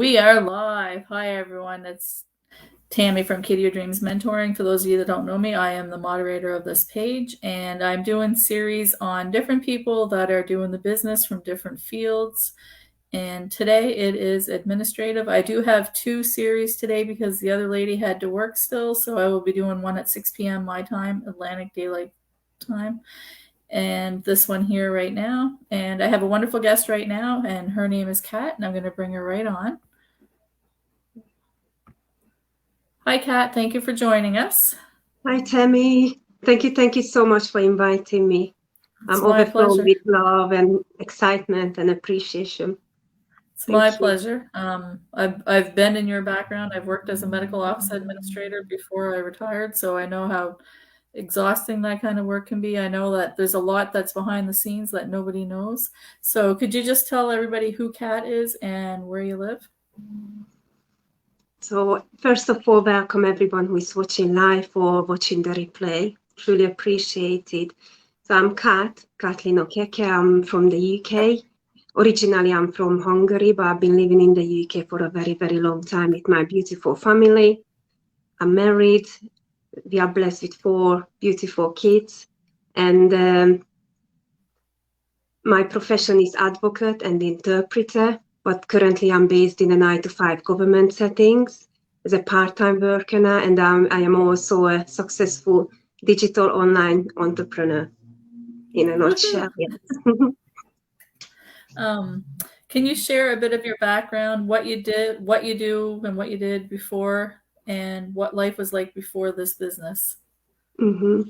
We are live. Hi, everyone. It's Tammy from Kid Your Dreams Mentoring. For those of you that don't know me, I am the moderator of this page, and I'm doing series on different people that are doing the business from different fields. And today it is administrative. I do have two series today because the other lady had to work still, so I will be doing one at 6 p.m. my time, Atlantic Daylight Time, and this one here right now. And I have a wonderful guest right now, and her name is Kat, and I'm going to bring her right on. Hi, Kat. Thank you for joining us. Hi, Tammy. Thank you so much for inviting me. It's I'm my overflowing pleasure. with love and excitement and appreciation. It's my Thank you. pleasure. I've been in your background. I've worked as a medical office administrator before I retired, so I know how exhausting that kind of work can be. I know that there's a lot that's behind the scenes that nobody knows. So could you just tell everybody who Kat is and where you live? So, first of all, welcome everyone who is watching live or watching the replay. Truly appreciate it. So, I'm Kathleen Okeke. I'm from the UK. Originally, I'm from Hungary, but I've been living in the UK for a very, very long time with my beautiful family. I'm married. We are blessed with 4 beautiful kids. And my profession is advocate and interpreter, but currently I'm based in a 9 to 5 government settings as a part-time worker now, and I am also a successful digital online entrepreneur in a nutshell. Yes. Can you share a bit of your background, what you did, what you do, and what you did before, and what life was like before this business? Mm-hmm.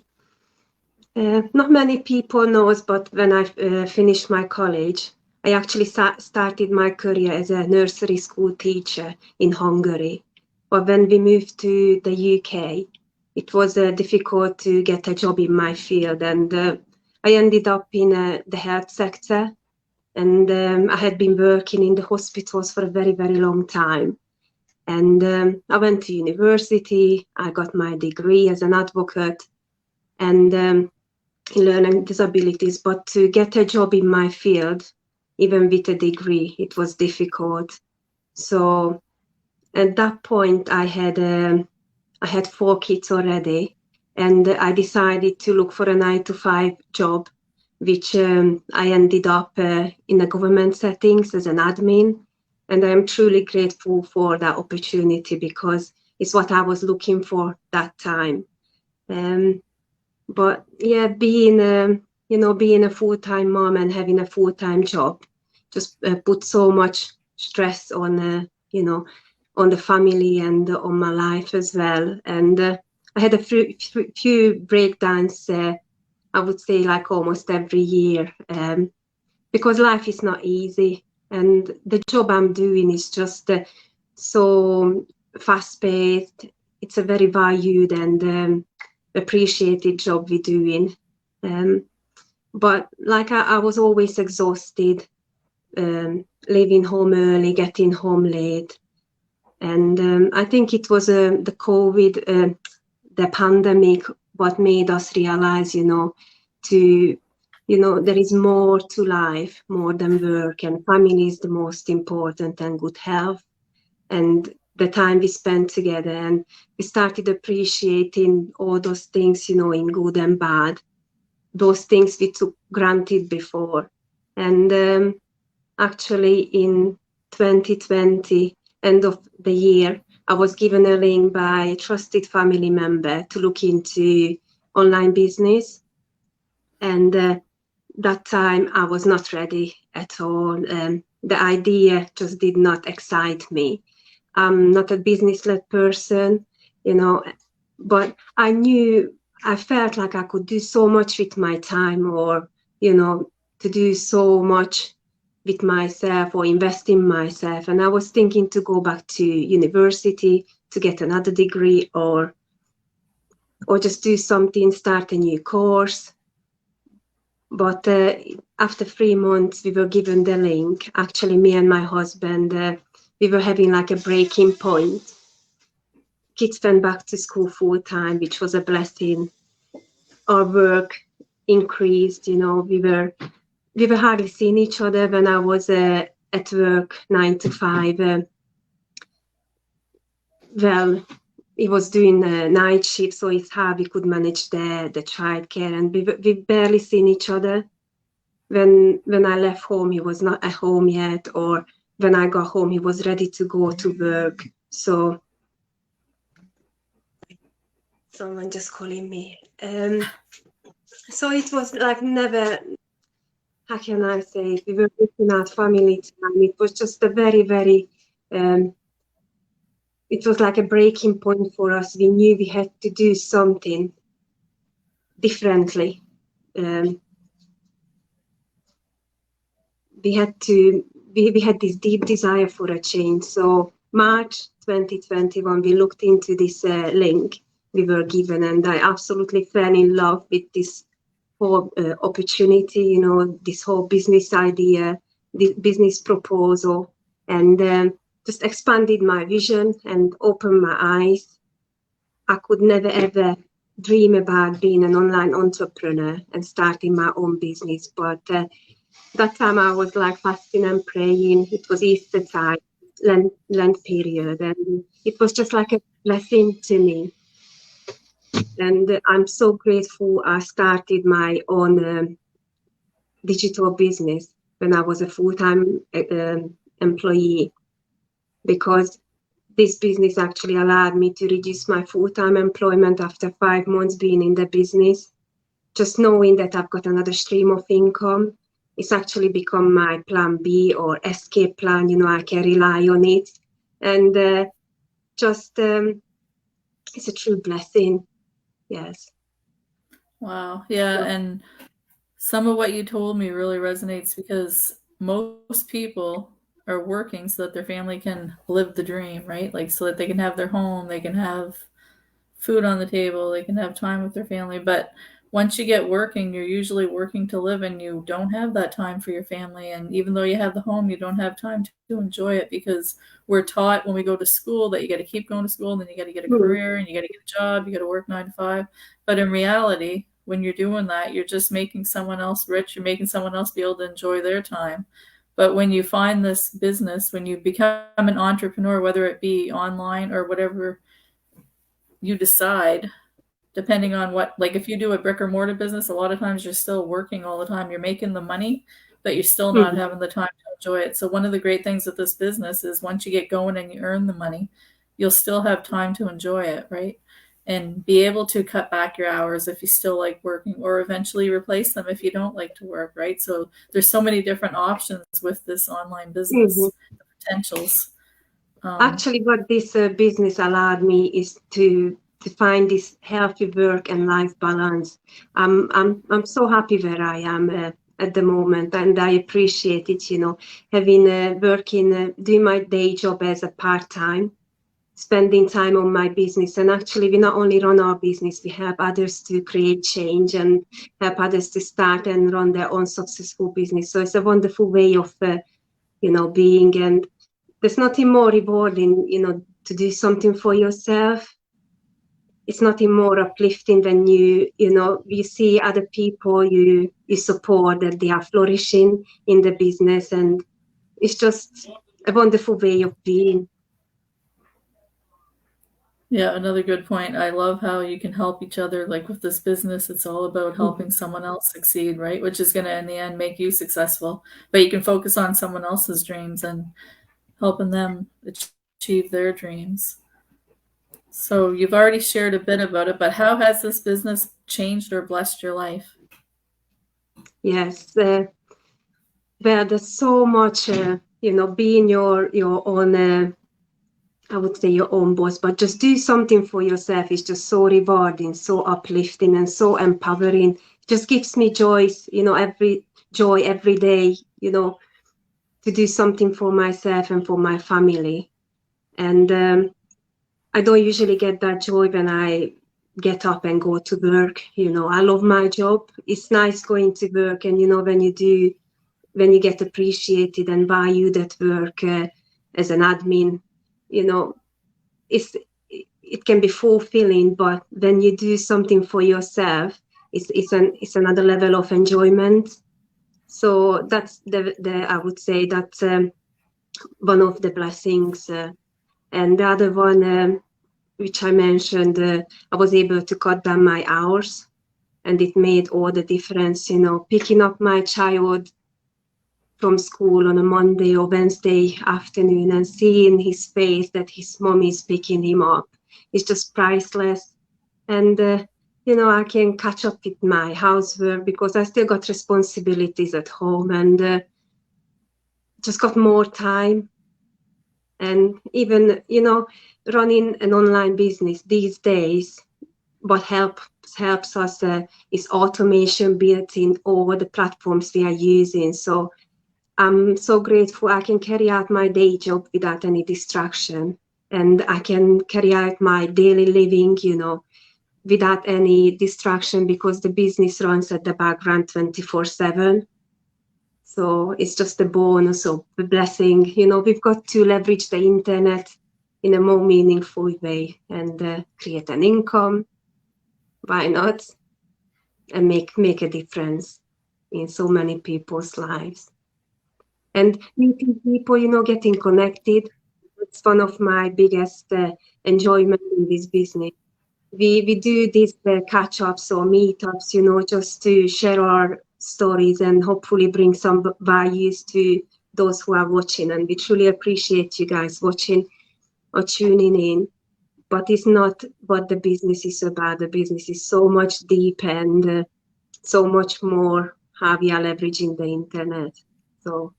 Not many people knows, but when I finished my college, I actually started my career as a nursery school teacher in Hungary. But when we moved to the UK, it was difficult to get a job in my field, and I ended up in the health sector. And I had been working in the hospitals for a very, very long time. And I went to university. I got my degree as an advocate, and in learning disabilities, but to get a job in my field, even with a degree, it was difficult. So at that point, I had 4 kids already, and I decided to look for a 9 to 5 job, which I ended up in the government settings as an admin. And I'm truly grateful for that opportunity because it's what I was looking for that time. Um, but yeah, being a full-time mom and having a full-time job just put so much stress on on the family and on my life as well. And I had a few breakdowns, I would say, like almost every year, because life is not easy, and the job I'm doing is just so fast-paced. It's a very valued and appreciated job we're doing. Um, but like I was always exhausted, leaving home early, getting home late. And I think it was the COVID, the pandemic, what made us realize, there is more to life, more than work, and family is the most important, and good health, and the time we spent together. And we started appreciating all those things, in good and bad, those things we took granted before. And actually in 2020, end of the year, I was given a link by a trusted family member to look into online business. And that time I was not ready at all. The idea just did not excite me. I'm not a business-led person, but I felt like I could do so much with my time, or, to do so much with myself or invest in myself. And I was thinking to go back to university to get another degree, or just do something, start a new course. But after 3 months, we were given the link. Actually, me and my husband, we were having like a breaking point. Kids went back to school full time, which was a blessing. Our work increased. We were hardly seeing each other when I was at work 9 to 5. well, he was doing a night shift, so it's hard we could manage the childcare, and we barely seen each other. When I left home, he was not at home yet, or when I got home, he was ready to go to work. So someone just calling me. So it was like never. How can I say it? We were missing our family time. It was just a very, very. It was like a breaking point for us. We knew we had to do something differently. Um, we had to. We had this deep desire for a change. So March 2021, we looked into this link we were given, and I absolutely fell in love with this whole opportunity, this whole business idea, this business proposal, and just expanded my vision and opened my eyes. I could never ever dream about being an online entrepreneur and starting my own business, but that time I was like fasting and praying. It was Easter time, Lent period, and it was just like a blessing to me. And I'm so grateful I started my own digital business when I was a full-time employee, because this business actually allowed me to reduce my full-time employment after 5 months being in the business. Just knowing that I've got another stream of income, it's actually become my plan B or escape plan. I can rely on it. And just, it's a true blessing. Yes. Wow. Yeah. And some of what you told me really resonates because most people are working so that their family can live the dream, right? Like so that they can have their home, they can have food on the table, they can have time with their family. But once you get working, you're usually working to live and you don't have that time for your family. And even though you have the home, you don't have time to enjoy it because we're taught when we go to school that you got to keep going to school, and then you got to get a Mm. career and you got to get a job, you got to work 9 to 5. But in reality, when you're doing that, you're just making someone else rich, you're making someone else be able to enjoy their time. But when you find this business, when you become an entrepreneur, whether it be online or whatever you decide, depending on what, like if you do a brick or mortar business, a lot of times you're still working all the time. You're making the money, but you're still not Mm. having the time to enjoy it. So one of the great things with this business is once you get going and you earn the money, you'll still have time to enjoy it, right? And be able to cut back your hours if you still like working, or eventually replace them if you don't like to work, right? So there's so many different options with this online Mhm. business, the potentials. Um, Actually, what this business allowed me is to find this healthy work and life balance. I'm so happy where I am at the moment, and I appreciate it. Having working doing my day job as a part time, spending time on my business, and actually we not only run our business, we help others to create change and help others to start and run their own successful business. So it's a wonderful way of being, and there's nothing more rewarding, to do something for yourself. It's nothing more uplifting than you see other people you support, that they are flourishing in the business, and it's just a wonderful way of being. Yeah, another good point. I love how you can help each other. Like with this business, it's all about Mhm. helping someone else succeed, right? Which is going to, in the end, make you successful. But you can focus on someone else's dreams and helping them achieve their dreams. So you've already shared a bit about it, but how has this business changed or blessed your life? Yes, well, there's so much, being your own. I would say your own boss, but just do something for yourself is just so rewarding, so uplifting, and so empowering. It just gives me every day, to do something for myself and for my family. And I don't usually get that joy when I get up and go to work. I love my job. It's nice going to work, and when you get appreciated and valued at work as an admin, you know, it's it can be fulfilling, but when you do something for yourself, it's another level of enjoyment. So that's the I would say that's one of the blessings, and the other one. which I mentioned, I was able to cut down my hours, and it made all the difference, picking up my child from school on a Monday or Wednesday afternoon and seeing his face that his mom is picking him up. It's just priceless. And, I can catch up with my housework because I still got responsibilities at home and just got more time. And even, running an online business these days, what helps us is automation built in all the platforms we are using. So I'm so grateful I can carry out my day job without any distraction. And I can carry out my daily living, without any distraction because the business runs at the background 24/7. So it's just a bonus of the blessing. We've got to leverage the internet in a more meaningful way and create an income. Why not? And make a difference in so many people's lives. And meeting people, getting connected. It's one of my biggest enjoyment in this business. We do these catch ups or meetups, just to share our stories and hopefully bring some values to those who are watching. And we truly appreciate you guys watching or tuning in. But it's not what the business is about. The business is so much deep and so much more how we are leveraging the internet. So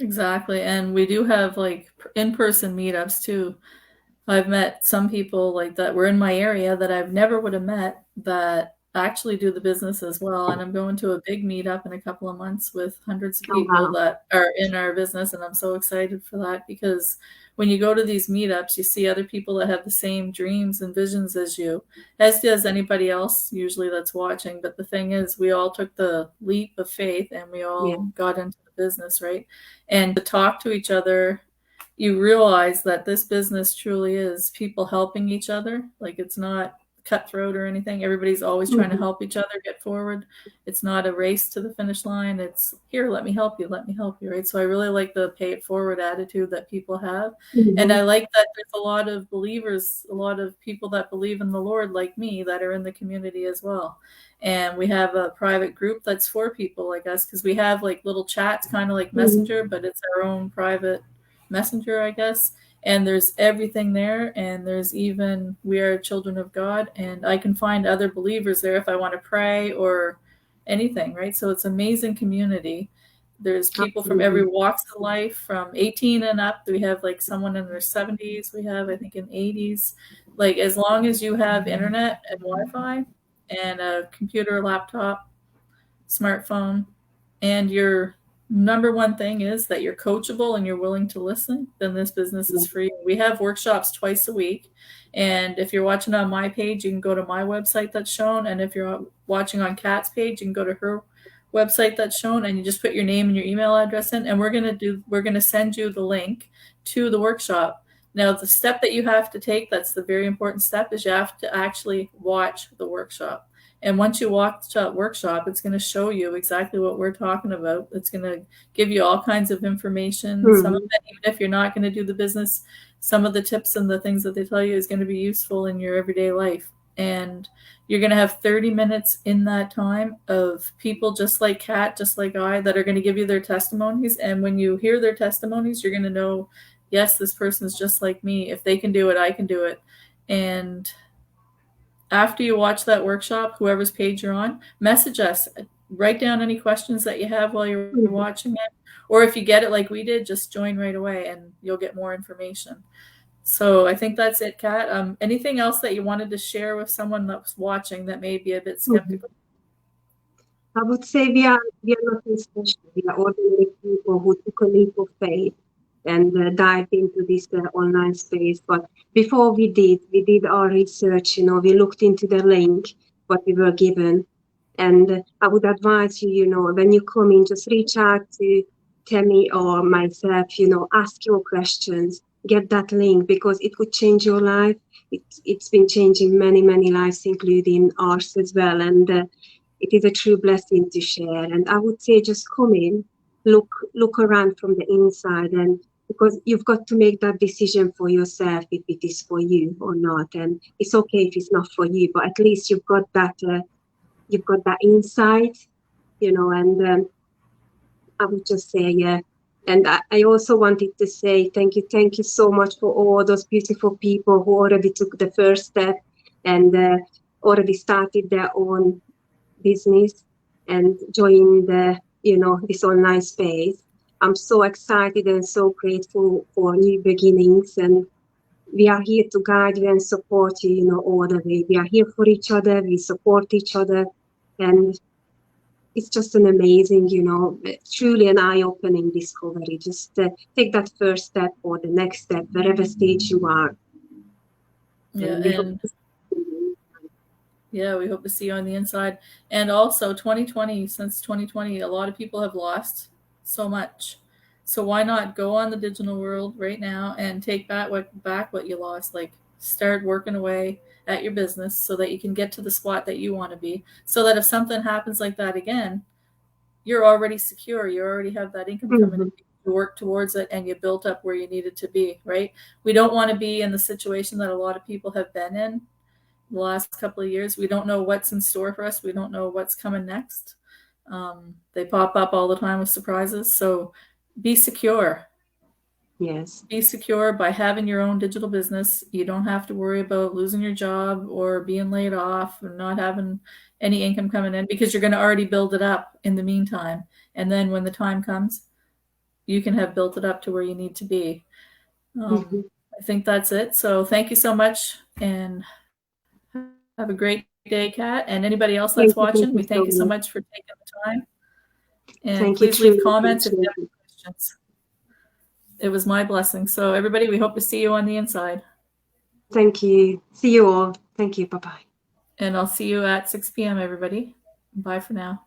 Exactly. And we do have like in-person meetups too. I've met some people like that were in my area that I've never would have met that actually do the business as well. And I'm going to a big meetup in a couple of months with hundreds of oh people wow. that are in our business. And I'm so excited for that because when you go to these meetups, you see other people that have the same dreams and visions as you, as does anybody else usually that's watching. But the thing is, we all took the leap of faith and we Yeah. all got into the business, right? And to talk to each other, you realize that this business truly is people helping each other. Like it's not cutthroat or anything. Everybody's always trying to Mm-hmm. help each other get forward. It's not a race to the finish line. It's here, let me help you, let me help you, right? So I really like the pay it forward attitude that people have. And Mm-hmm. I like that there's a lot of believers, a lot of people that believe in the Lord like me that are in the community as well. And we have a private group that's for people like us because we have like little chats, kind of like Mm-hmm. Messenger, but it's our own private messenger, I guess. And there's everything there. And there's even, we are children of God. And I can find other believers there if I want to pray or anything, right? So it's amazing community. There's people from every Absolutely. walks of life, from 18 and up. We have like someone in their 70s. We have, I think, in 80s. Like as long as you have internet and Wi-Fi and a computer, laptop, smartphone, and your number one thing is that you're coachable and you're willing to listen, then this business Yeah. is free. We have workshops twice a week. And if you're watching on my page, you can go to my website that's shown. And if you're watching on Kat's page, you can go to her website that's shown and you just put your name and your email address in. And we're gonna send you the link to the workshop. Now, the step that you have to take, that's the very important step, is you have to actually watch the workshop. And once you watch that workshop, it's going to show you exactly what we're talking about. It's going to give you all kinds of information. Some of Mm-hmm. it, even if you're not going to do the business, some of the tips and the things that they tell you is going to be useful in your everyday life. And you're going to have 30 minutes in that time of people just like Kat, just like I, that are going to give you their testimonies. And when you hear their testimonies, you're going to know, yes, this person is just like me. If they can do it, I can do it. And after you watch that workshop, whoever's page you're on, message us. Write down any questions that you have while you're Mm-hmm. watching it. Or if you get it like we did, just join right away and you'll get more information. So I think that's it, Kat. Anything else that you wanted to share with someone that was watching that may be a bit Mm-hmm. skeptical? I would say we are nothing special. We are ordinary people who took a leap of faith and dived into this online space. But before we did our research. We looked into the link what we were given, and I would advise you, when you come in, just reach out to Tammy or myself. Ask your questions, get that link because it could change your life. It's been changing many lives, including ours as well, and. It is a true blessing to share. And I would say just come in, look around from the inside, and because you've got to make that decision for yourself if it is for you or not. And it's okay if it's not for you, but at least you've got that insight, and I would just say, yeah. And I also wanted to say thank you so much for all those beautiful people who already took the first step and already started their own business and joined this online space. I'm so excited and so grateful for new beginnings, and we are here to guide you and support you, all the way. We are here for each other, we support each other, and it's just an amazing, truly an eye-opening discovery. Just take that first step or the next step, wherever stage you are. Yeah, And we hope and to see you. yeah, we hope to see you on the inside. And also 2020, since 2020, a lot of people have lost so much. So why not go on the digital world right now and take back what you lost? Like start working away at your business so that you can get to the spot that you want to be. So that if something happens like that again, you're already secure. You already have that income coming in. Mhm. You work towards it and you built up where you needed to be, right? We don't want to be in the situation that a lot of people have been in the last couple of years. We don't know what's in store for us. We don't know what's coming next. They pop up all the time with surprises. So be secure. Yes. Be secure by having your own digital business. You don't have to worry about losing your job or being laid off and not having any income coming in because you're going to already build it up in the meantime. And then when the time comes, you can have built it up to where you need to be. Mhm. I think that's it. So thank you so much and have a great day, Kat. And anybody else that's Thank watching, you we so thank you so much. much for taking the time. And Thank you, please leave truly comments if you appreciate have it. any questions. It was my blessing. So, everybody, we hope to see you on the inside. Thank you. See you all. Thank you. Bye bye. And I'll see you at 6 p.m., everybody. Bye for now.